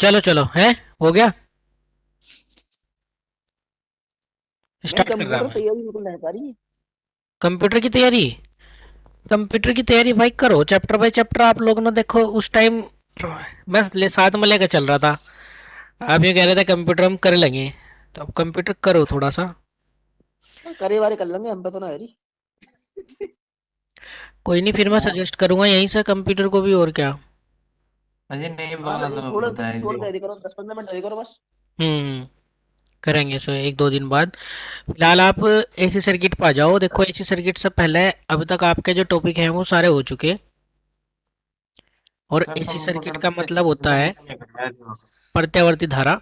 चलो चलो है, हो गया। नहीं, स्टार्ट कर रहा कंप्यूटर मैं। तैयारी बिल्कुल नहीं पा रही। कंप्यूटर की तैयारी, कंप्यूटर की तैयारी भाई करो, चैप्टर बाय चैप्टर। आप लोग ना देखो उस टाइम मैं साथ में लेकर चल रहा था। आप ये कह रहे थे कंप्यूटर हम कर लेंगे, तो अब कंप्यूटर करो थोड़ा सा। करे वारे कर लेंगे हम पे तो ना हरी। कोई नहीं, फिर मैं हाँ। सजेस्ट करूंगा यहीं से कंप्यूटर को भी, और क्या। अजय नई हाँ बात नहीं, थोड़ा बताए थोड़ा जो। तैयारी करो, 10-15 मिनट तैयारी करो बस। हम्म। करेंगे सो एक दो दिन बाद। फिलहाल आप एसी सर्किट पर आ जाओ। देखो एसी सर्किट से पहले अब तक आपके जो टॉपिक हैं वो सारे हो चुके। और सर एसी सर्किट कंप्यूटर का पे मतलब होता है नहीं कर रहा है जो। प्रत्यावर्ती धारा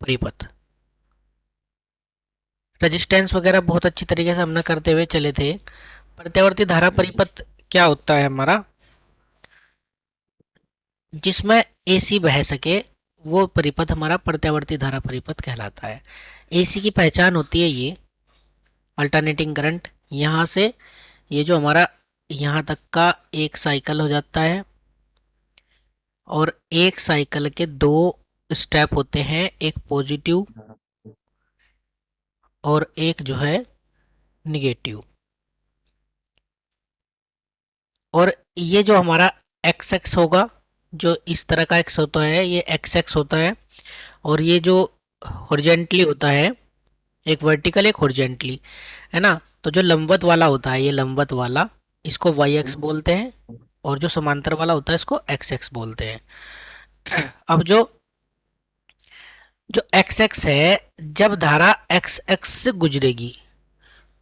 परिपथ। रेजिस्टेंस वगैरह बहुत अच्छी तरीके से हमने करते हुए चले थे। प्रत्यावर्ती धारा परिपथ क्या होता है हमारा, जिसमें एसी बह सके, वो परिपथ हमारा प्रत्यावर्ती धारा परिपथ कहलाता है। एसी की पहचान होती है ये अल्टरनेटिंग करंट। यहाँ से ये जो हमारा यहाँ तक का एक साइकिल हो जाता है, और एक साइकिल के दो स्टेप होते हैं, एक पॉजिटिव और एक जो है निगेटिव। और ये जो हमारा एक्स एक्स होगा, जो इस तरह का एक्स होता है ये एक्स एक्स होता है। और ये जो हॉरिजेंटली होता है, एक वर्टिकल एक हॉरिजेंटली, है ना। तो जो लंबवत वाला होता है, ये लंबवत वाला, इसको वाई एक्स बोलते हैं। और जो समांतर वाला होता है इसको एक्स एक्स बोलते हैं। अब जो जो एक्स एक्स है, जब धारा एक्स एक्स से गुजरेगी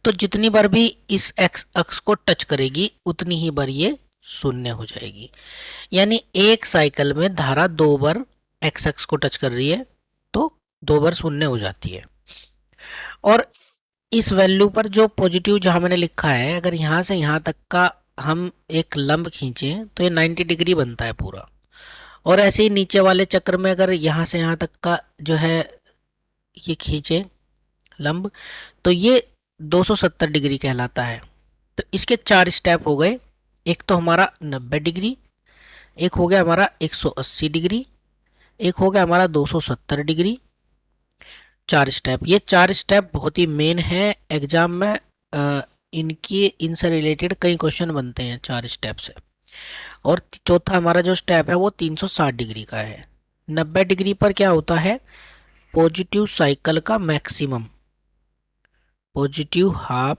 तो जितनी बार भी इस एक्स अक्स को टच करेगी उतनी ही बार ये शून्य हो जाएगी। यानी एक साइकिल में धारा दो बार एक्स एक्स को टच कर रही है, तो दो बार शून्य हो जाती है। और इस वैल्यू पर जो पॉजिटिव जहां मैंने लिखा है, अगर यहाँ से यहाँ तक का हम एक लंब खींचें तो ये 90 डिग्री बनता है पूरा। और ऐसे ही नीचे वाले चक्र में अगर यहाँ से यहाँ तक का जो है ये खींचे लंब, तो ये 270 डिग्री कहलाता है। तो इसके चार स्टेप हो गए। एक तो हमारा 90 डिग्री, एक हो गया हमारा 180 डिग्री, एक हो गया हमारा 270 डिग्री। चार स्टेप, ये चार स्टेप बहुत ही मेन है एग्जाम में। इनकी इनसे रिलेटेड कई क्वेश्चन बनते हैं चार स्टेप से। और चौथा हमारा जो स्टेप है वो 360 डिग्री का है। 90 डिग्री पर क्या होता है, पॉजिटिव साइकिल का मैक्सिमम, पॉजिटिव हाफ,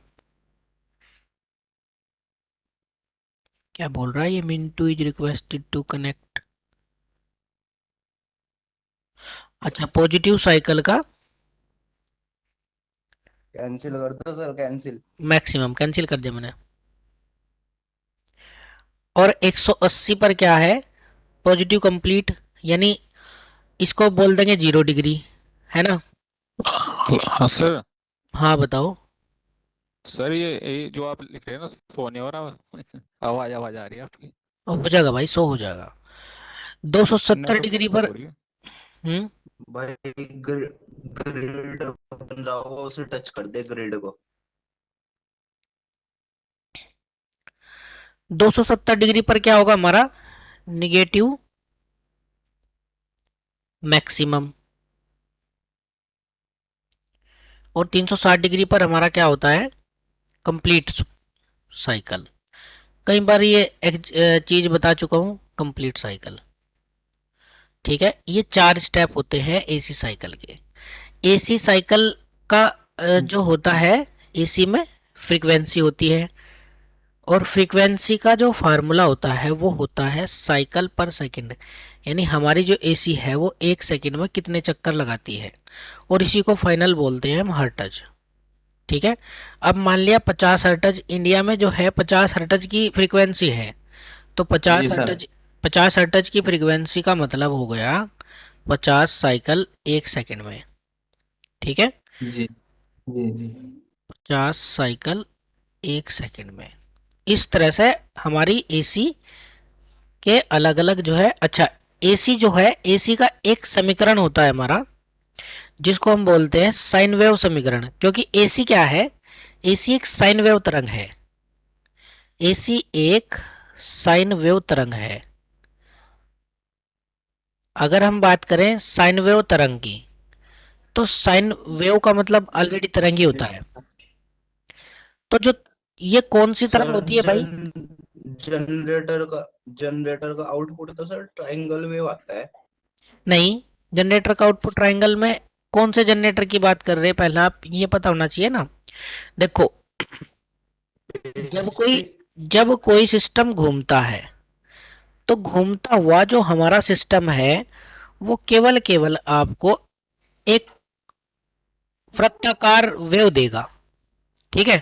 क्या बोल रहा है ये, Mintu is requested to connect. अच्छा, पॉजिटिव साइकिल का कैंसिल कर दो सर, कैंसिल। मैक्सिमम कैंसिल कर दिया मैंने। और 180 पर क्या है, पॉजिटिव कंप्लीट, यानी इसको बोल देंगे 0 डिग्री, है ना। हाँ सर। हाँ बताओ। सर ये जो आप लिख रहे हैं ना, फोन नहीं हो रहा। आवाज आवाज आ रही है आपकी। और हो जाएगा भाई, 100 हो जाएगा। 270 नेटवर्क डिग्री प्रॉब्लम पर। हो रही है। हम्म। भाई ग्रिड बन रहा होगा, उसे टच कर दे ग्रिड को। 270 डिग्री पर क्या होगा हमारा, निगेटिव मैक्सिमम। और 360 डिग्री पर हमारा क्या होता है, कंप्लीट साइकिल। कई बार ये एक चीज बता चुका हूँ, कंप्लीट साइकिल। ठीक है, ये चार स्टेप होते हैं एसी साइकिल के। एसी साइकिल का जो होता है, एसी में फ्रीक्वेंसी होती है। और फ्रीक्वेंसी का जो फार्मूला होता है वो होता है साइकिल पर सेकंड। यानी हमारी जो एसी है वो एक सेकंड में कितने चक्कर लगाती है, और इसी को फाइनल बोलते हैं हम हर्टज। ठीक है। अब मान लिया 50 हर्टज इंडिया में जो है, 50 हर्टज की फ्रीक्वेंसी है। तो जी सर। 50 हर्टज की फ्रीक्वेंसी का मतलब हो गया 50 साइकिल एक सेकंड में। ठीक है, जी जी जी। 50 साइकिल एक सेकंड में। इस तरह से हमारी एसी के अलग अलग जो है, अच्छा, एसी जो है, एसी का एक समीकरण होता है हमारा, जिसको हम बोलते हैं साइन वेव समीकरण। क्योंकि एसी क्या है, एसी एक साइन वेव तरंग है। एसी एक साइन वेव तरंग है। अगर हम बात करें साइन वेव तरंग की, तो साइन वेव का मतलब ऑलरेडी तरंग ही होता है। तो जो ये कौन सी तरंग सर होती है भाई? जनरेटर का आउटपुट तो सर ट्रायंगल वेव आता है। नहीं, जनरेटर का आउटपुट ट्रायंगल में कौन से जनरेटर की बात कर रहे हैं, पहला आप ये पता होना चाहिए ना। देखो, जब कोई बेसिक जब कोई सिस्टम घूमता है, तो घूमता हुआ जो हमारा सिस्टम है वो केवल केवल आपको एक वृत्ताकार वेव देगा। ठीक है,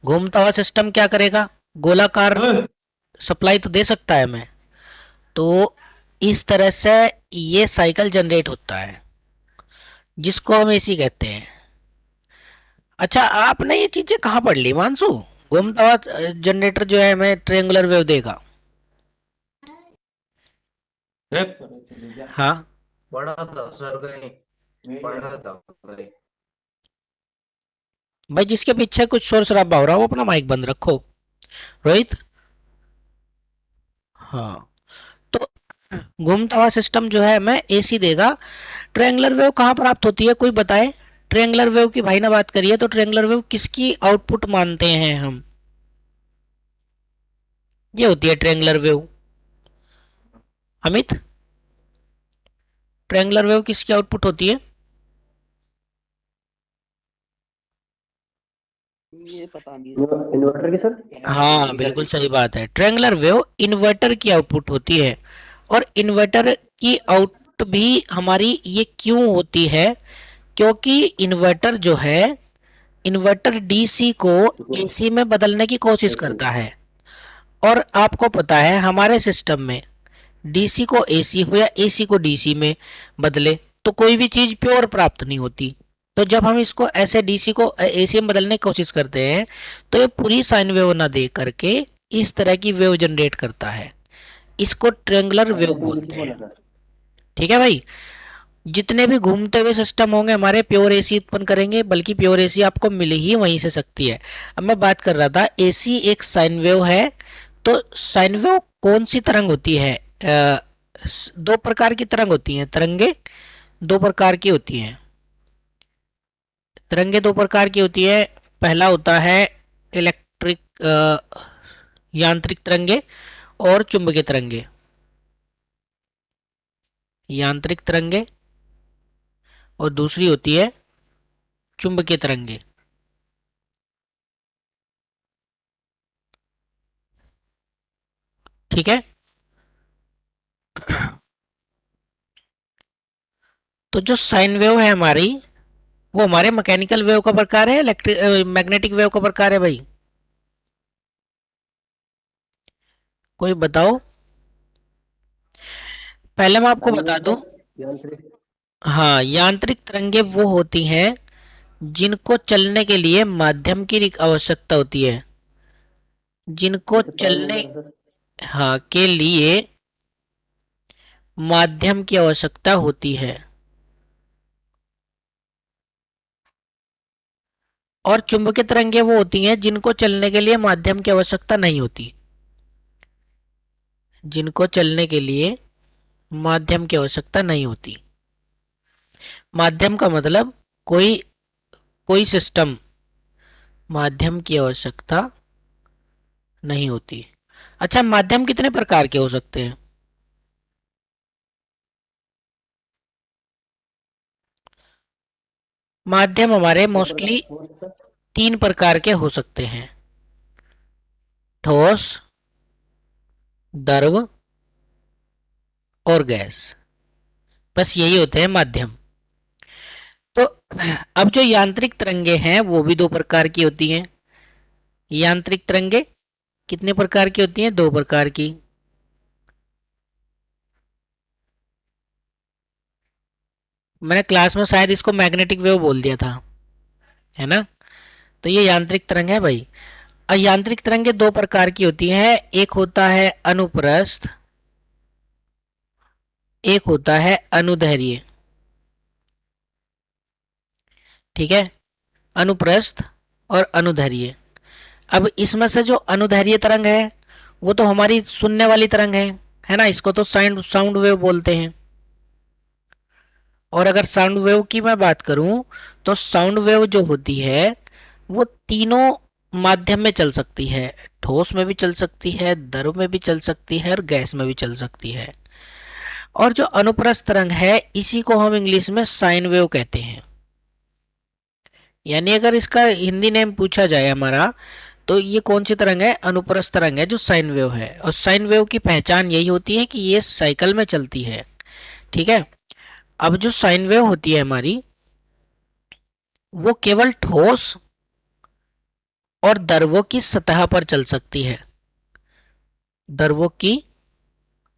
घूमता हुआ सिस्टम क्या करेगा, गोलाकार सप्लाई तो दे सकता है हमें। तो इस तरह से ये साइकिल जनरेट होता है, जिसको हम एसी कहते हैं। अच्छा, आपने ये चीजें कहाँ पढ़ ली मानसू? घूमता हुआ जनरेटर जो है हमें ट्रायंगुलर वेव देगा। हाँ, पढ़ा था सर, कहीं पढ़ा था भाई। भाई जिसके पीछे कुछ शोर शराबा हो रहा है वो अपना माइक बंद रखो। रोहित। हाँ, तो घूमता हुआ सिस्टम जो है हमें एसी देगा। ट्रायंगुलर वेव कहाँ प्राप्त होती है, कोई बताए? ट्रायंगुलर वेव की भाई ने बात करी है, तो ट्रायंगुलर वेव किसकी आउटपुट मानते हैं हम? ये होती है triangular wave. Amit, triangular wave किसकी आउटपुट होती है? ये पता नहीं। इन्वर्टर की सर। हाँ, बिल्कुल सही बात है, ट्रायंगुलर वेव इन्वर्टर की आउटपुट होती है। और इन्वर्टर की आउटपुट भी हमारी ये क्यों होती है? क्योंकि इन्वर्टर जो है, इन्वर्टर डीसी को एसी में बदलने की कोशिश करता है। और आपको पता है हमारे सिस्टम में डीसी को एसी हो या एसी को डीसी में बदले तो कोई भी चीज प्योर प्राप्त नहीं होती। तो जब हम इसको ऐसे डीसी को एसी में बदलने की कोशिश करते हैं, तो ये पूरी साइन वेव ना दे करके इस तरह की वेव जनरेट करता है। इसको ट्रायंगुलर वेव बोलते हैं। ठीक है भाई, जितने भी घूमते हुए सिस्टम होंगे हमारे प्योर एसी उत्पन्न करेंगे, बल्कि प्योर एसी आपको मिल ही वहीं से सकती है। अब मैं बात कर रहा था एसी एक साइन वेव है। तो साइन वेव कौन सी तरंग होती है? दो प्रकार की तरंग होती हैं, तरंगे दो प्रकार की होती हैं। तरंगे दो प्रकार की होती है। पहला होता है इलेक्ट्रिक यांत्रिक तरंगे और चुंबकीय तरंगे। यांत्रिक तरंगे और दूसरी होती है चुंबकीय तरंगे। ठीक है, तो जो साइन वेव है हमारी, वो हमारे मैकेनिकल वेव का प्रकार है, इलेक्ट्रिक मैग्नेटिक वेव का प्रकार है भाई? कोई बताओ। पहले मैं आपको बता दूं, हाँ, यांत्रिक तरंगे वो होती हैं जिनको चलने के लिए माध्यम की आवश्यकता होती है। जिनको चलने, हाँ, के लिए माध्यम की आवश्यकता होती है। और चुंबकीय तरंगे वो होती हैं जिनको चलने के लिए माध्यम की आवश्यकता नहीं होती। जिनको चलने के लिए माध्यम की आवश्यकता नहीं होती। माध्यम का मतलब कोई कोई सिस्टम, माध्यम की आवश्यकता नहीं होती। अच्छा, माध्यम कितने प्रकार के हो सकते हैं? माध्यम हमारे मोस्टली तीन प्रकार के हो सकते हैं, ठोस, द्रव और गैस। बस यही होते हैं माध्यम। तो अब जो यांत्रिक तरंगे हैं वो भी दो प्रकार की होती हैं। यांत्रिक तरंगे कितने प्रकार की होती हैं? दो प्रकार की। मैंने क्लास में शायद इसको मैग्नेटिक वेव बोल दिया था, है ना? तो ये यांत्रिक तरंग है भाई। यांत्रिक तरंगे दो प्रकार की होती हैं, एक होता है अनुप्रस्थ, एक होता है अनुदैर्ध्य। ठीक है, अनुप्रस्थ और अनुदैर्ध्य। अब इसमें से जो अनुदैर्ध्य तरंग है वो तो हमारी सुनने वाली तरंग है ना? इसको तो साउंड साउंड वेव बोलते हैं। और अगर साउंड वेव की मैं बात करूं तो साउंड वेव जो होती है वो तीनों माध्यम में चल सकती है, ठोस में भी चल सकती है, द्रव में भी चल सकती है और गैस में भी चल सकती है। और जो अनुप्रस्थ तरंग है इसी को हम इंग्लिश में साइन वेव कहते हैं। यानी अगर इसका हिंदी नेम पूछा जाए हमारा तो ये कौन सी तरंग है, अनुप्रस्थ तरंग है जो साइन वेव है। और साइन वेव की पहचान यही होती है कि ये साइकिल में चलती है। ठीक है, अब जो साइन वेव होती है हमारी वो केवल ठोस और द्रवों की सतह पर चल सकती है, द्रवों की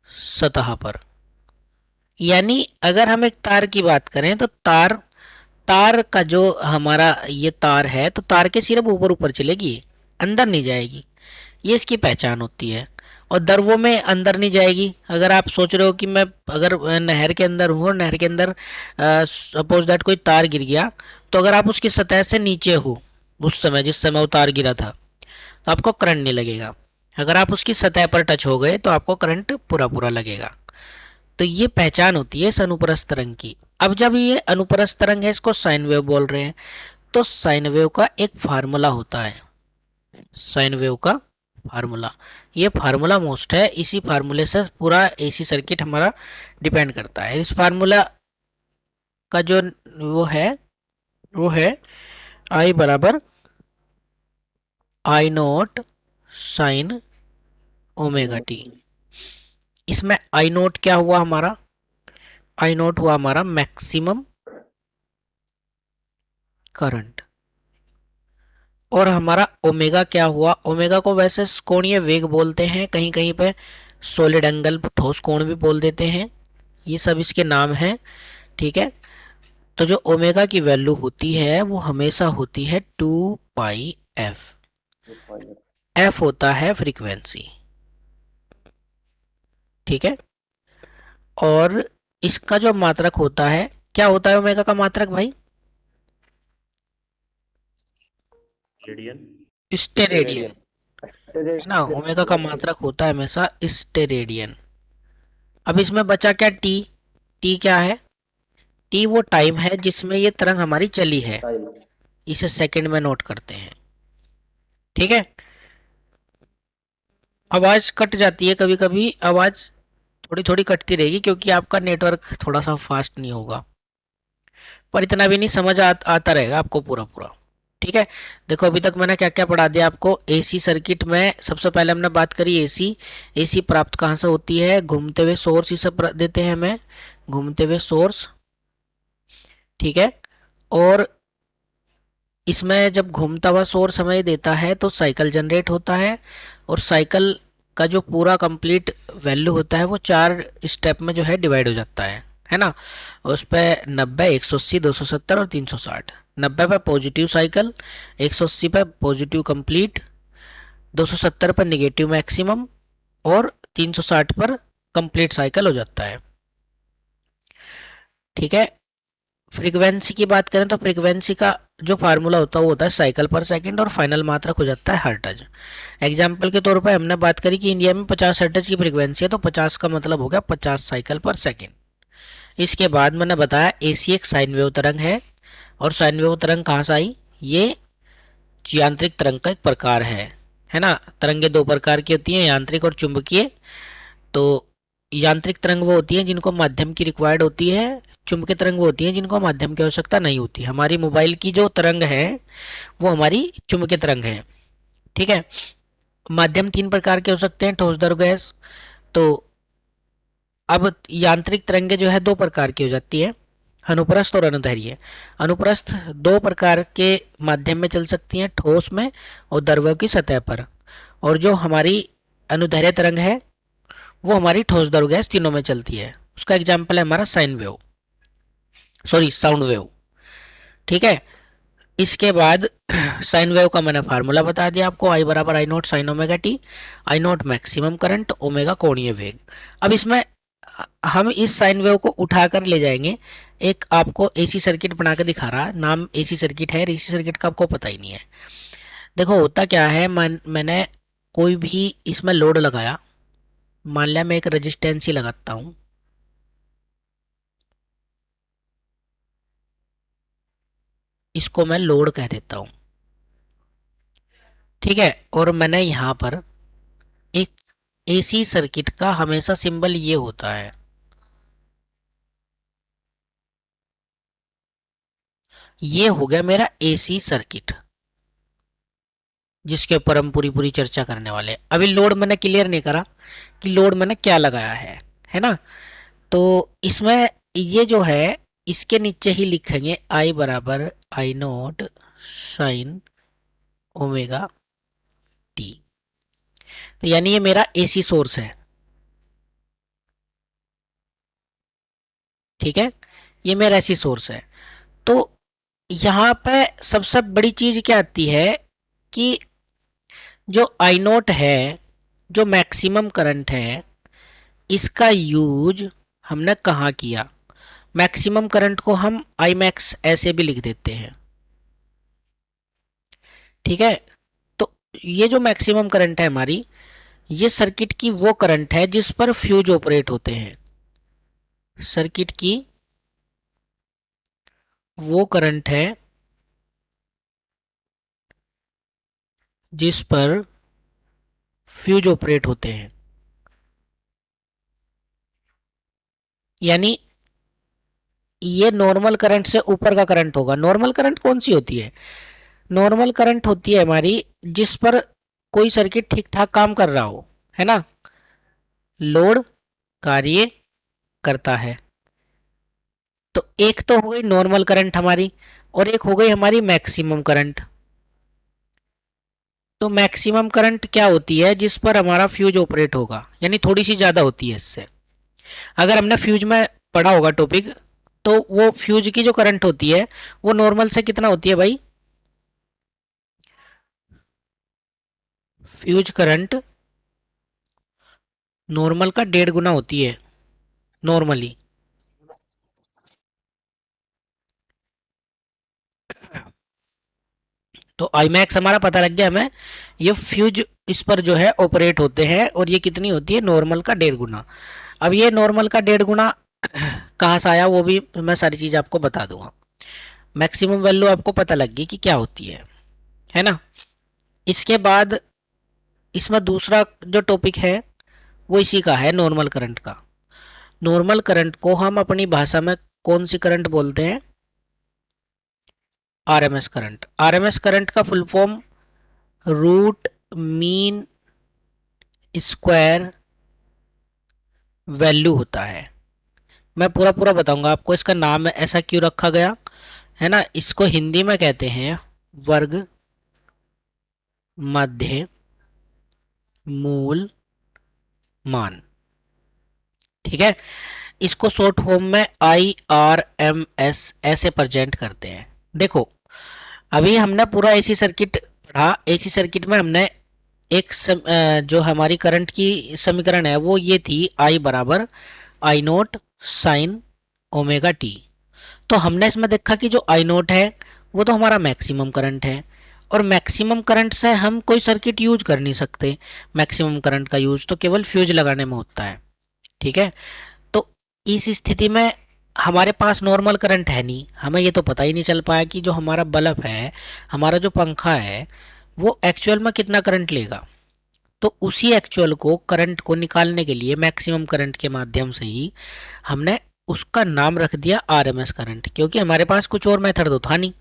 सतह पर। यानी अगर हम एक तार की बात करें तो तार तार का जो हमारा ये तार है तो तार के सिर्फ ऊपर ऊपर चलेगी, अंदर नहीं जाएगी, ये इसकी पहचान होती है। और द्रवों में अंदर नहीं जाएगी। अगर आप सोच रहे हो कि मैं अगर नहर के अंदर हूँ और नहर के अंदर सपोज दैट कोई तार गिर गया, तो अगर आप उसकी सतह से नीचे हो उस समय जिस समय वो तार गिरा था तो आपको करंट नहीं लगेगा। अगर आप उसकी सतह पर टच हो गए तो आपको करंट पूरा पूरा लगेगा। तो ये पहचान होती है इस अनुप्रस्थ तरंग की। अब जब ये अनुप्रस्थ तरंग है इसको साइन वेव बोल रहे हैं, तो साइन वेव का एक फार्मूला होता है, साइन वेव का फार्मूला। ये फार्मूला मोस्ट है, इसी फार्मूले से पूरा एसी सर्किट हमारा डिपेंड करता है। इस फार्मूला का जो वो है आई बराबर आई नोट साइन ओमेगा टी। इसमें आई नोट क्या हुआ हमारा, आई नोट हुआ हमारा मैक्सिमम करंट। और हमारा ओमेगा क्या हुआ, ओमेगा को वैसे कोणीय वेग बोलते हैं, कहीं कहीं पे सॉलिड एंगल ठोस कोण भी बोल देते हैं, ये सब इसके नाम हैं। ठीक है, तो जो ओमेगा की वैल्यू होती है वो हमेशा होती है 2πf। एफ होता है फ्रीक्वेंसी। ठीक है, और इसका जो मात्रक होता है, क्या होता है ओमेगा का मात्रक भाई, स्टेरेडियन, है ना। ओमेगा का मात्रक होता है हमेशा स्टेरेडियन। अब इसमें बचा क्या, टी। टी क्या है, टी वो टाइम है जिसमें ये तरंग हमारी चली है, इसे सेकंड में नोट करते हैं। ठीक है, आवाज कट जाती है कभी कभी, आवाज थोड़ी थोड़ी कटती रहेगी क्योंकि आपका नेटवर्क थोड़ा सा फास्ट नहीं होगा, पर इतना भी नहीं, समझ आता रहेगा आपको पूरा पूरा। ठीक है, देखो अभी तक मैंने क्या क्या पढ़ा दिया आपको। एसी सर्किट में सबसे पहले हमने बात करी एसी। एसी प्राप्त कहाँ से होती है, घूमते हुए सोर्स इसे देते हैं हमें, घूमते हुए सोर्स। ठीक है, और इसमें जब घूमता हुआ सोर्स हमें देता है तो साइकिल जनरेट होता है, और साइकिल का जो पूरा कंप्लीट वैल्यू होता है वो 4 स्टेप में जो है डिवाइड हो जाता है ना। उस पर 90, 180, 270 और 360। 90 पे पॉजिटिव साइकिल, 180 पे पॉजिटिव कंप्लीट, 270 पर निगेटिव मैक्सिमम और 360 पर कंप्लीट साइकिल हो जाता है। ठीक है, फ्रीक्वेंसी की बात करें तो फ्रीक्वेंसी का जो फार्मूला होता है वो होता है साइकिल पर सेकंड, और फाइनल मात्रक हो जाता है हर्ट्ज। एग्जाम्पल के तौर पर हमने बात करी कि इंडिया में 50 हर्ट्ज की फ्रीक्वेंसी है, तो 50 का मतलब हो गया 50 साइकिल पर सेकंड। इसके बाद मैंने बताया एसी एक साइन वेव तरंग है, और साइन वेव तरंग कहाँ से आई, ये यांत्रिक तरंग का एक प्रकार है ना। तरंगे दो प्रकार की होती हैं, यांत्रिक और चुंबकीय। तो यांत्रिक तरंग वो होती हैं जिनको माध्यम की रिक्वायर्ड होती है, चुंबकीय तरंग वो होती हैं जिनको माध्यम की आवश्यकता नहीं होती। हमारी मोबाइल की जो तरंग है वो हमारी चुंबकीय तरंग है। ठीक है, माध्यम 3 प्रकार के हो सकते हैं, ठोस, द्रव, गैस। तो अब यांत्रिक तरंगे जो है 2 प्रकार की हो जाती है, अनुप्रस्थ और अनुदैर्घ्य। अनुप्रस्थ 2 प्रकार के माध्यम में चल सकती हैं, ठोस में और द्रव्यों की सतह पर। और जो हमारी अनुदैर्घ्य तरंग है वो हमारी ठोस, द्रव, गैस तीनों में चलती है। उसका एग्जाम्पल है हमारा sine wave, sorry sound wave. ठीक है, इसके बाद साइन वेव का मैंने फार्मूला बता दिया आपको, आई बराबर आई नोट साइन ओमेगा टी। आई नोट मैक्सिमम करंट, ओमेगा कोणीय वेग। अब इसमें हम इस साइन वेव को उठाकर ले जाएंगे, एक आपको एसी सर्किट बना के दिखा रहा है, नाम एसी सर्किट है, एसी सर्किट का आपको पता ही नहीं है। देखो होता क्या है, मैंने कोई भी इसमें लोड लगाया, मान लिया मैं एक रेजिस्टेंस ही लगाता हूँ, इसको मैं लोड कह देता हूँ, ठीक है। और मैंने यहाँ पर एक एसी सर्किट का हमेशा सिंबल ये होता है, ये हो गया मेरा एसी सर्किट, जिसके ऊपर हम पूरी पूरी चर्चा करने वाले हैं। अभी लोड मैंने क्लियर नहीं करा कि लोड मैंने क्या लगाया है ना। तो इसमें ये जो है, इसके नीचे ही लिखेंगे आई बराबर आई नोट साइन ओमेगा टी। तो यानी ये मेरा एसी सोर्स है, ठीक है, ये मेरा एसी सोर्स है। तो यहाँ पे सबसे बड़ी चीज क्या आती है कि जो आई नोट है, जो मैक्सिमम करंट है, इसका यूज हमने कहाँ किया। मैक्सिमम करंट को हम आई मैक्स ऐसे भी लिख देते हैं, ठीक है। तो ये जो मैक्सिमम करंट है हमारी, ये सर्किट की वो करंट है जिस पर फ्यूज ऑपरेट होते हैं। सर्किट की वो करंट है जिस पर फ्यूज ऑपरेट होते हैं, यानी ये नॉर्मल करंट से ऊपर का करंट होगा। नॉर्मल करंट कौन सी होती है? नॉर्मल करंट होती है हमारी जिस पर कोई सर्किट ठीक ठाक काम कर रहा हो, है ना, लोड कार्य करता है। तो एक तो हो गई नॉर्मल करंट हमारी, और एक हो गई हमारी मैक्सिमम करंट। तो मैक्सिमम करंट क्या होती है? जिस पर हमारा फ्यूज ऑपरेट होगा, यानी थोड़ी सी ज़्यादा होती है इससे। अगर हमने फ्यूज में पढ़ा होगा टॉपिक, तो वो फ्यूज की जो करंट होती है वो नॉर्मल से कितना होती है भाई? फ्यूज करंट नॉर्मल का 1.5 गुना होती है नॉर्मली। तो आई मैक्स हमारा पता लग गया हमें, ये फ्यूज इस पर जो है ऑपरेट होते हैं, और ये कितनी होती है? नॉर्मल का 1.5 गुना। अब ये नॉर्मल का 1.5 गुना कहाँ से आया, वो भी मैं सारी चीज़ आपको बता दूंगा। मैक्सिमम वैल्यू आपको पता लग गई कि क्या होती है ना। इसके बाद इसमें दूसरा जो टॉपिक है वो इसी का है, नॉर्मल करंट का। नॉर्मल करंट को हम अपनी भाषा में कौन सी करंट बोलते हैं? RMS current. आरएमएस करंट का full form root mean square value होता है। मैं पूरा पूरा बताऊंगा आपको, इसका नाम ऐसा क्यों रखा गया है ना। इसको हिंदी में कहते हैं वर्ग मध्य मूल मान, ठीक है। इसको शॉर्ट फॉर्म में IRMS ऐसे प्रेजेंट करते हैं। देखो, अभी हमने पूरा एसी सर्किट पढ़ा। एसी सर्किट में हमने जो हमारी करंट की समीकरण है वो ये थी, I बराबर आई नोट साइन ओमेगा टी। तो हमने इसमें देखा कि जो आई नोट है वो तो हमारा मैक्सिमम करंट है, और मैक्सिमम करंट से हम कोई सर्किट यूज कर नहीं सकते। मैक्सिमम करंट का यूज तो केवल फ्यूज लगाने में होता है, ठीक है। तो इस स्थिति में हमारे पास नॉर्मल करंट है नहीं, हमें ये तो पता ही नहीं चल पाया कि जो हमारा बल्ब है, हमारा जो पंखा है, वो एक्चुअल में कितना करंट लेगा। तो उसी एक्चुअल को करंट को निकालने के लिए मैक्सिमम करंट के माध्यम से ही हमने उसका नाम रख दिया आरएमएस करंट, क्योंकि हमारे पास कुछ और मेथड तो था नहीं।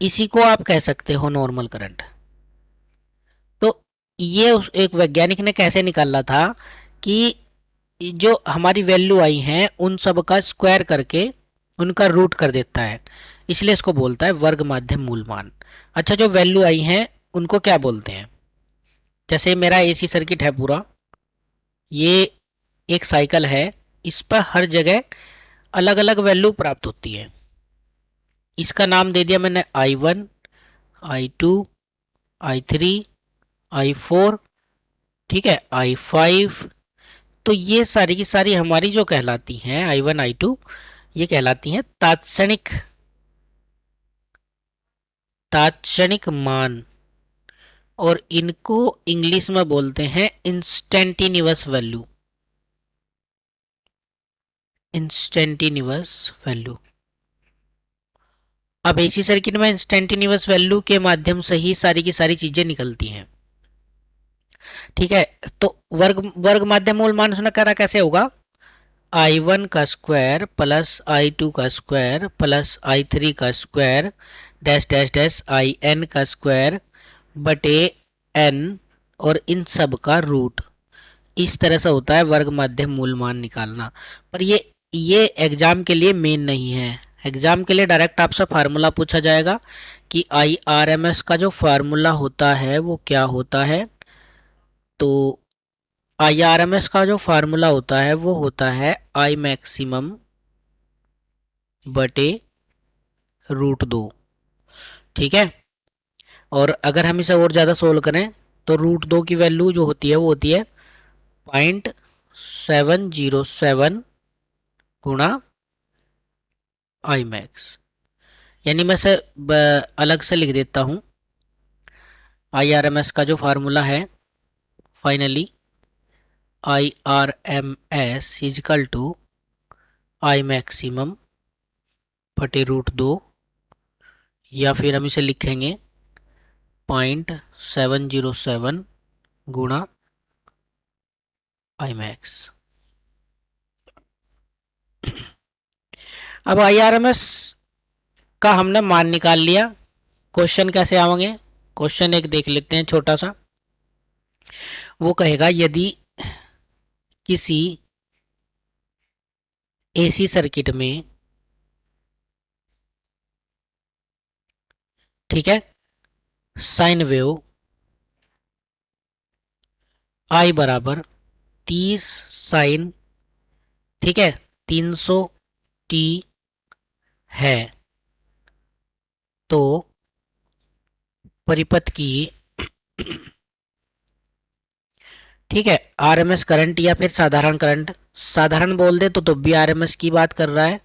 इसी को आप कह सकते हो नॉर्मल करंट। तो ये एक वैज्ञानिक ने कैसे निकाला था कि जो हमारी वैल्यू आई हैं उन सब का स्क्वायर करके उनका रूट कर देता है, इसलिए इसको बोलता है वर्ग माध्य मूल मान। अच्छा, जो वैल्यू आई हैं उनको क्या बोलते हैं? जैसे मेरा एसी सर्किट है पूरा, ये एक साइकिल है, इस पर हर जगह अलग अलग वैल्यू प्राप्त होती है। इसका नाम दे दिया मैंने I1, I2, I3, I4, ठीक है, I5। तो ये सारी की सारी हमारी जो कहलाती हैं I1, I2, ये कहलाती हैं तात्क्षणिक मान, और इनको इंग्लिश में बोलते हैं इंस्टेंटेनियस वैल्यू। Instantaneous value. अब एसी सर्किट में इंस्टेंटेनियस वैल्यू के माध्यम से ही सारी की सारी चीजें निकलती हैं। ठीक है, तो वर्ग वर्ग माध्यम मूल मान उसने करा कैसे होगा, I1 का स्क्वायर प्लस I2 का स्क्वायर प्लस I3 का square dash dash dash IN का स्क्वायर बटे n और इन सब का रूट। इस तरह से होता है वर्ग माध्यम मूल मान निकालना। पर ये एग्जाम के लिए मेन नहीं है। एग्जाम के लिए डायरेक्ट आपसे फार्मूला पूछा जाएगा कि IRMS का जो फार्मूला होता है वो क्या होता है। तो IRMS का जो फार्मूला होता है वो होता है I मैक्सिमम बटे √2। ठीक है, और अगर हम इसे और ज़्यादा सोल्व करें तो √2 की वैल्यू जो होती है वो होती है 0.707 गुणा I मैक्स। यानी मैं इसे अलग से लिख देता हूँ। IRMS का जो फार्मूला है finally IRMS equal to I maximum बटे √2, या फिर हम इसे लिखेंगे 0.707 गुणा I मैक्स। अब IRMS का हमने मान निकाल लिया। क्वेश्चन कैसे आएंगे, क्वेश्चन एक देख लेते हैं छोटा सा। वो कहेगा यदि किसी एसी सर्किट में, ठीक है, साइन वेव I बराबर 30 साइन, ठीक है, 300t है, तो परिपथ की, ठीक है, आरएमएस करंट या फिर साधारण करंट, साधारण बोल दे तो भी आरएमएस की बात कर रहा है।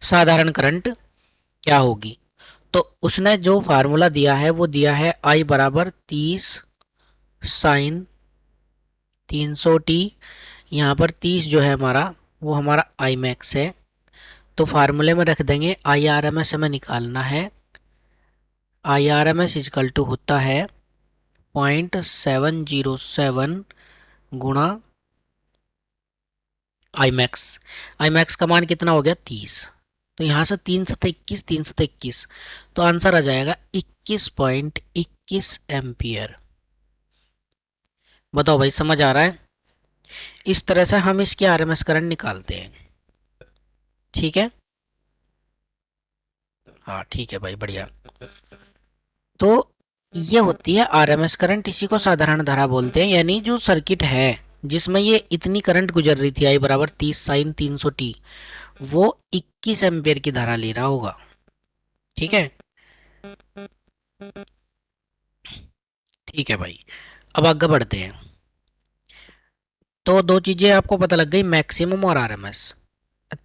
साधारण करंट क्या होगी, तो उसने जो फार्मूला दिया है वो दिया है I बराबर 30 साइन 300t। यहाँ पर 30 जो है हमारा वो हमारा I मैक्स है, तो फार्मूले में रख देंगे। IRMS हमें निकालना है। IRMS इजकल टू होता है 0.707 गुणा I मैक्स। I मैक्स का मान कितना हो गया 30, तो यहाँ से 3 से 21, 3 से 21, तो आंसर आ जाएगा 21.21 एम्पियर। बताओ भाई समझ आ रहा है। इस तरह से हम इसकी आरएमएस करंट निकालते हैं। ठीक है, हाँ ठीक है भाई, बढ़िया। तो ये होती है आरएमएस करंट, इसी को साधारण धारा बोलते हैं। यानी जो सर्किट है जिसमें ये इतनी करंट गुजर रही थी I बराबर 30 साइन 300t, वो 21 एम्पियर की धारा ले रहा होगा। ठीक है, ठीक है भाई, अब आगे बढ़ते हैं। तो दो चीजें आपको पता लग गई, मैक्सिमम और आरएमएस।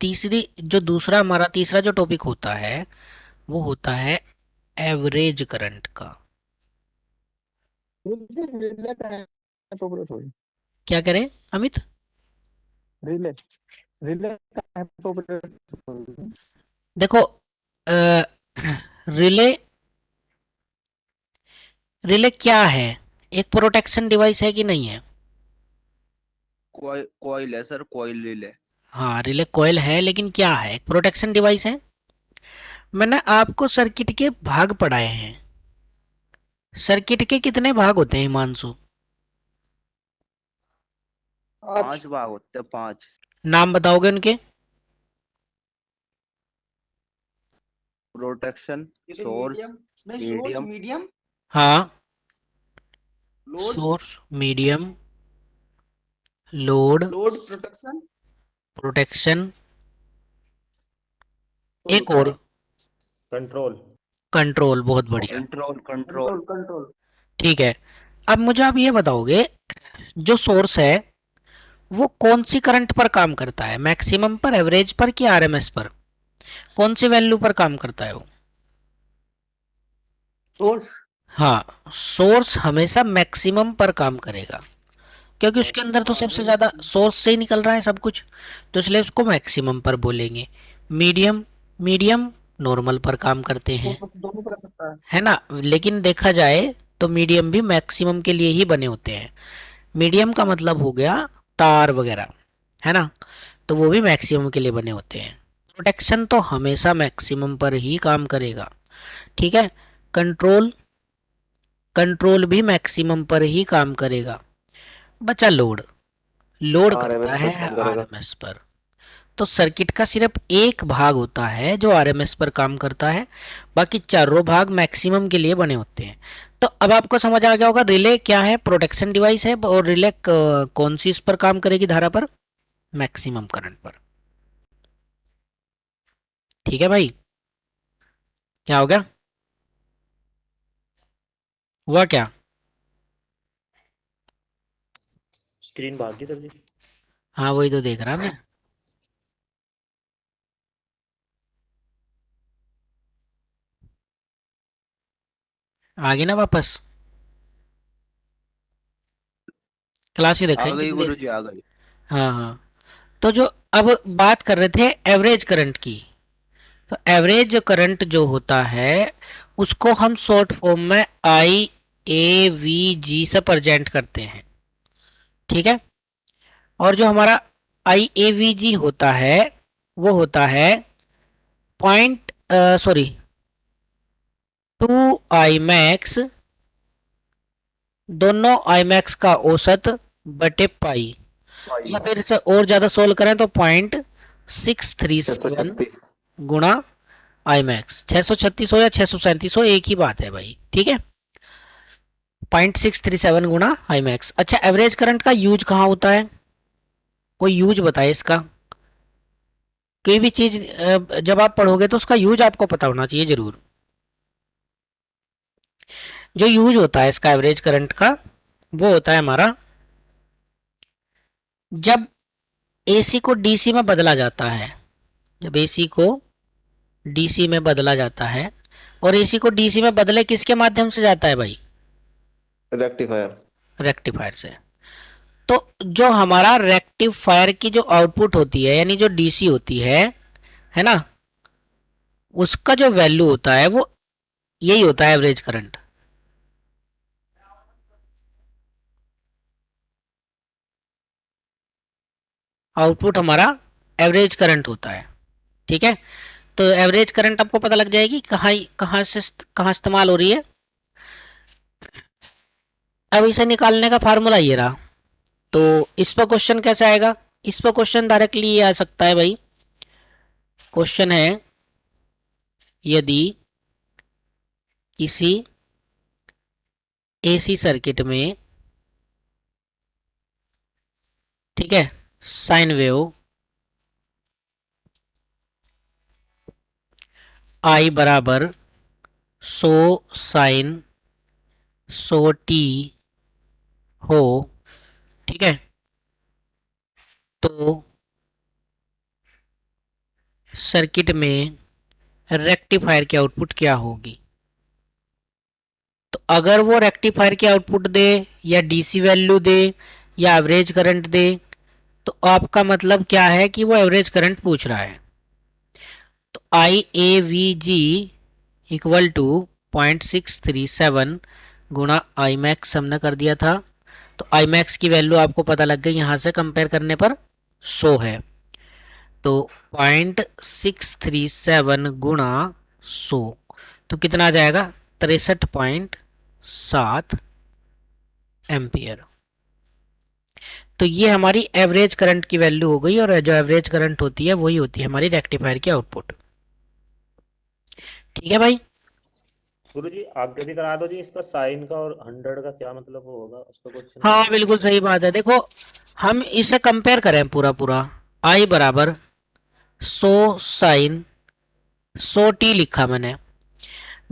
तीसरी जो दूसरा हमारा तीसरा जो टॉपिक होता है वो होता है एवरेज करंट का। क्या करें अमित? रिले रिले देखो रिले रिले क्या है, एक प्रोटेक्शन डिवाइस है कि नहीं है? कॉइल है सर, कॉइल रिले। हाँ रिले कॉइल है, लेकिन क्या है, एक प्रोटेक्शन डिवाइस है। मैंने आपको सर्किट के भाग पढ़ाए हैं। सर्किट के कितने भाग होते हैं हिमांशु? 5 भाग होते हैं, 5। नाम बताओगे उनके? प्रोटेक्शन, सोर्स, मीडियम, हाँ, सोर्स, मीडियम, लोड, प्रोटेक्शन, एक और कंट्रोल। कंट्रोल। बहुत बढ़िया, कंट्रोल। ठीक है। अब मुझे आप ये बताओगे जो सोर्स है वो कौन सी करंट पर काम करता है, मैक्सिमम पर, एवरेज पर कि आरएमएस पर? कौन सी वैल्यू पर काम करता है वो? सोर्स। हाँ, सोर्स हमेशा मैक्सिमम पर काम करेगा। क्योंकि उसके अंदर तो सबसे ज़्यादा सोर्स से ही निकल रहा है सब कुछ, तो इसलिए उसको मैक्सिमम पर बोलेंगे। मीडियम, मीडियम नॉर्मल पर काम करते हैं, दोनों पर सकता है। है ना। लेकिन देखा जाए तो मीडियम भी मैक्सिमम के लिए ही बने होते हैं। मीडियम का मतलब हो गया तार वगैरह, है ना, तो वो भी मैक्सिमम के लिए बने होते हैं। प्रोटेक्शन तो हमेशा मैक्सिमम पर ही काम करेगा, ठीक है। कंट्रोल, कंट्रोल भी मैक्सिमम पर ही काम करेगा। बचा लोड, लोड करता आरएमएस पर है काम करेगा। आरएमएस पर। तो सर्किट का सिर्फ एक भाग होता है जो आरएमएस पर काम करता है, बाकी चारों भाग मैक्सिमम के लिए बने होते हैं। तो अब आपको समझ आ गया होगा रिले क्या है, प्रोटेक्शन डिवाइस है, और रिले कौन सी इस पर काम करेगी, धारा पर, मैक्सिमम करंट पर। ठीक है भाई, क्या हो गया, हुआ क्या? स्क्रीन भाग गई सर जी। हाँ वही तो देख रहा मैं। आ गई ना वापस, क्लास ही देखा आ है गई कितनी देर। गुरुजी, आ गई। हाँ हाँ, तो जो अब बात कर रहे थे एवरेज करंट की, तो एवरेज करंट जो होता है उसको हम शॉर्ट फॉर्म में आई ए वी जी से प्रेजेंट करते हैं, ठीक है। और जो हमारा आई ए वी जी होता है वो होता है पॉइंट, सॉरी, 2 आई मैक्स, दोनों आई मैक्स का औसत बटे पाई, या फिर इसे और ज़्यादा सोल्व करें तो 0.637 636। गुणा आई मैक्स। 636 हो या 637 हो एक ही बात है भाई, ठीक है। 0.637 गुणा आई मैक्स। अच्छा, एवरेज करंट का यूज कहाँ होता है, कोई यूज बताए इसका। कोई भी चीज जब आप पढ़ोगे तो उसका यूज आपको पता होना चाहिए जरूर। जो यूज होता है इसका एवरेज करंट का वो होता है हमारा, जब एसी को डीसी में बदला जाता है, जब एसी को डीसी में बदला जाता है, और एसी को डीसी में बदले किसके माध्यम से जाता है भाई, रेक्टिफायर। रेक्टिफायर से। तो जो हमारा रेक्टिफायर की जो आउटपुट होती है यानी जो डीसी होती है ना, उसका जो वैल्यू होता है वो यही होता है एवरेज करंट। आउटपुट हमारा एवरेज करंट होता है, ठीक है। तो एवरेज करंट आपको पता लग जाएगी कहाँ कहाँ से कहाँ इस्तेमाल हो रही है। अब इसे निकालने का फार्मूला ये रहा, तो इस पर क्वेश्चन कैसे आएगा, इस पर क्वेश्चन डायरेक्टली ये आ सकता है भाई। क्वेश्चन है यदि किसी एसी सर्किट में, ठीक है, साइन वेव आई बराबर 100 साइन 100 टी हो, ठीक है, तो सर्किट में रेक्टिफायर की आउटपुट क्या होगी। तो अगर वो रेक्टिफायर की आउटपुट दे या डीसी वैल्यू दे या एवरेज करंट दे, तो आपका मतलब क्या है कि वो एवरेज करंट पूछ रहा है। तो I A V G equal to 0.637 गुणा आई मैक्स हमने कर दिया था। तो आई मैक्स की वैल्यू आपको पता लग गई, यहाँ से कंपेयर करने पर 100 है, तो 0.637 गुणा 100 तो कितना आ जाएगा, 63.7 एम्पियर। तो ये हमारी एवरेज करंट की वैल्यू हो गई, और जो एवरेज करंट होती है वही होती है हमारी रेक्टिफायर की आउटपुट। ठीक है भाई। गुरु जी आगे भी करा दो जी, इसका साइन का और 100 का क्या मतलब होगा उसका क्वेश्चन हाँ करा दो। बिल्कुल सही बात है, देखो हम इसे कंपेयर करें पूरा पूरा, आई बराबर 100 साइन 100 टी लिखा मैंने।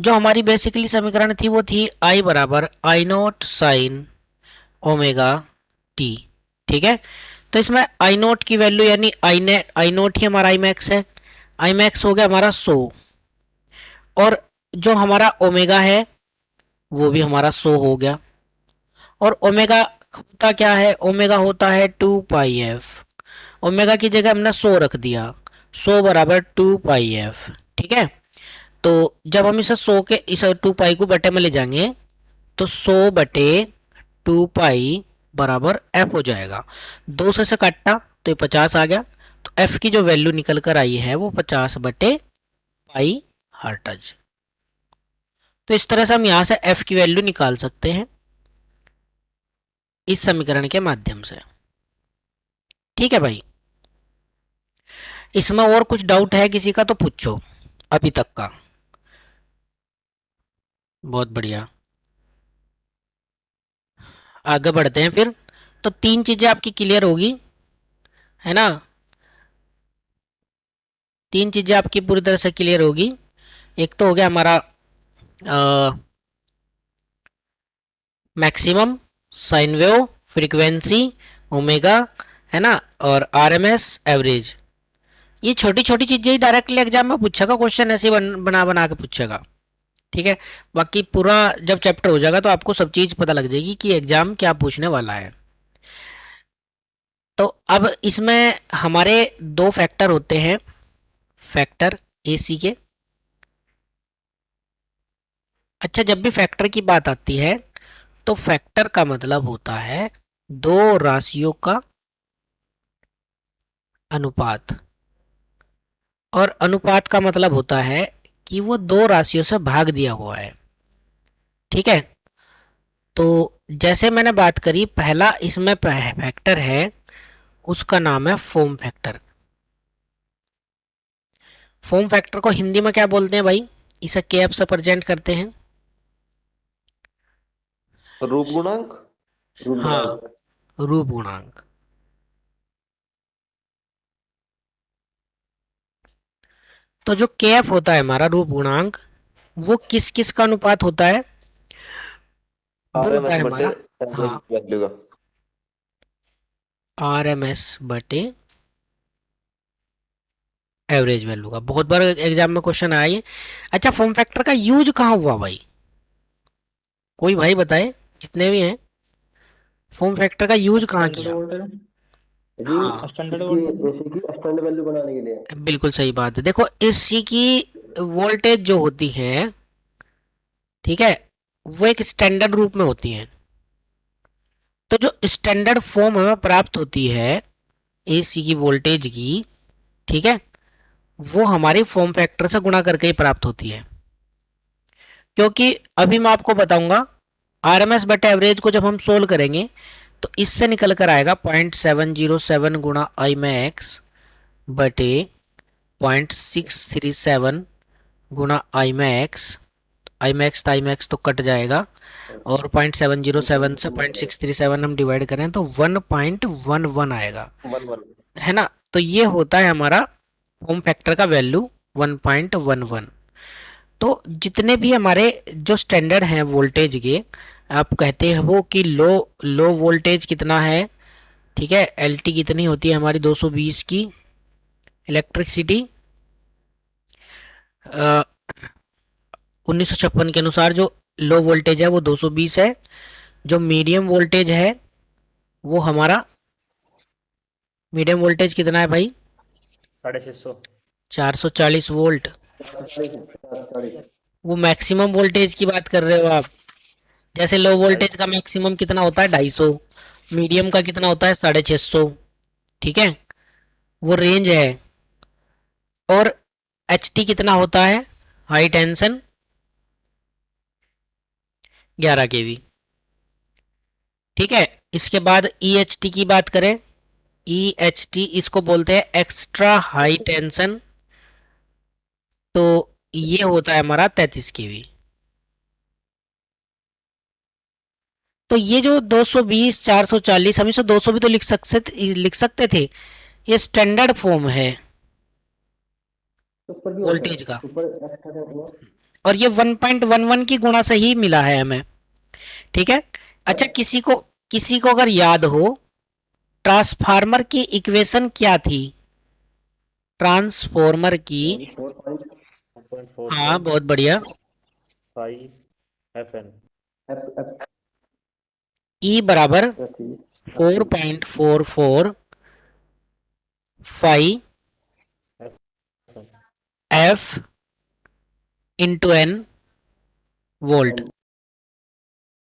जो हमारी बेसिकली समीकरण थी वो थी आई बराबर आई नोट साइन ओमेगा टी, ठीक है। तो इसमें आई नोट की वैल्यू यानी आई नोट ही हमारा आई मैक्स है, आई मैक्स हो गया हमारा 100, और जो हमारा ओमेगा है वो भी हमारा 100 हो गया। और ओमेगा होता क्या है, ओमेगा होता है 2 पाई एफ। ओमेगा की जगह हमने 100 रख दिया, 100 बराबर 2 पाई एफ। ठीक है, तो जब हम इसे 100 के इस 2 पाई को बटे में ले जाएंगे तो 100 बटे 2 पाई बराबर एफ हो जाएगा। 2 से काटना तो ये 50 आ गया, तो एफ की जो वैल्यू निकल कर आई है वो 50 बटे पाई हर्ट्ज। तो इस तरह से हम यहां से एफ की वैल्यू निकाल सकते हैं इस समीकरण के माध्यम से। ठीक है भाई, इसमें और कुछ डाउट है किसी का तो पूछो अभी तक का। बहुत बढ़िया, आगे बढ़ते हैं फिर। तो 3 चीजें आपकी क्लियर होगी, है ना। 3 चीजें आपकी पूरी तरह से क्लियर होगी। एक तो हो गया हमारा maximum, sine wave, frequency, omega, है ना, और आरएमएस, एवरेज। ये छोटी छोटी चीजें ही डायरेक्टली एग्जाम में पूछेगा, क्वेश्चन ऐसे बना बना के पूछेगा। ठीक है, बाकी पूरा जब चैप्टर हो जाएगा तो आपको सब चीज पता लग जाएगी कि एग्जाम क्या पूछने वाला है। तो अब इसमें हमारे 2 फैक्टर होते हैं, फैक्टर एसी के। अच्छा, जब भी फैक्टर की बात आती है तो फैक्टर का मतलब होता है 2 राशियों का अनुपात, और अनुपात का मतलब होता है कि वो 2 राशियों से भाग दिया हुआ है। ठीक है, तो जैसे मैंने बात करी, पहला इसमें फैक्टर है, उसका नाम है फॉर्म फैक्टर। फॉर्म फैक्टर को हिंदी में क्या बोलते हैं भाई, इसे के से प्रेजेंट करते हैं। रूप गुणांक। रूप हाँ, गुणांक। रूप गुणांक। तो जो के होता है हमारा रूप गुणांक, वो किस किस का अनुपात होता है, वो होता आरएमएस है बटे हमारा, एवरेज हाँ, वैल्यू का। आरएमएस बटे एवरेज वैल्यू का। बहुत बार एग्जाम में क्वेश्चन आया ये। अच्छा, फॉर्म फैक्टर का यूज कहाँ हुआ भाई, कोई भाई बताए, जितने भी हैं, फॉर्म फैक्टर का यूज कहाँ स्टैंडर्ड किया। वोल्टेज जी, हाँ, स्टैंडर्ड इसकी वोल्टेज। एसी की स्टैंडर्ड वैल्यू बनाने के लिए। बिल्कुल सही बात है। देखो, एसी की वोल्टेज जो होती है, ठीक है, वो एक स्टैंडर्ड रूप में होती है। तो जो स्टैंडर्ड फॉर्म हमें प्राप्त होती है एसी की वोल्टेज की, ठीक है, वो हमारी फॉर्म फैक्टर से गुणा करके ही प्राप्त होती है। क्योंकि अभी मैं आपको बताऊंगा, आरएमएस बटे एवरेज को जब हम सोल्व करेंगे तो इससे निकल कर आएगा 0.707 गुणा आई मैक्स बटे 0.637 गुणा आई मैक्स। आई मैक्स तो कट जाएगा, और 0.707 से 0.637 हम डिवाइड करें तो 1.11 आएगा, 1 1। है ना। तो ये होता है हमारा फॉर्म फैक्टर का वैल्यू 1.11। तो जितने भी हमारे जो स्टैंडर्ड हैं वोल्टेज के, आप कहते हो कि लो लो वोल्टेज कितना है, ठीक है, एलटी कितनी होती है हमारी 220 की इलेक्ट्रिसिटी, 1956 के अनुसार जो लो वोल्टेज है वो 220 है। जो मीडियम वोल्टेज है वो हमारा, मीडियम वोल्टेज कितना है भाई, 650। 440 वोल्ट। 40। वो मैक्सिमम वोल्टेज की बात कर रहे हो आप। जैसे लो वोल्टेज का मैक्सिमम कितना होता है 250, मीडियम का कितना होता है 650। ठीक है, वो रेंज है। और एचटी कितना होता है, हाई टेंशन, 11 kV। ठीक है, इसके बाद ईएचटी की बात करें, ईएचटी इसको बोलते हैं एक्स्ट्रा हाई टेंशन, तो ये होता है हमारा 33 kV। तो ये जो 220 440, हम इसे 200 भी तो लिख सकते थे, ये स्टैंडर्ड फॉर्म है ऊपर भी होता है, वोल्टेज का, ऊपर एक्स्ट्रा टेंशन। और ये 1.11 की गुणा से ही मिला है हमें। ठीक है, अच्छा, किसी को अगर याद हो, ट्रांसफार्मर की इक्वेशन क्या थी, ट्रांसफॉर्मर की, 1.44 हाँ बहुत बढ़िया, फाई एफ एन। E बराबर प्रति 4.44 phi F into N volt.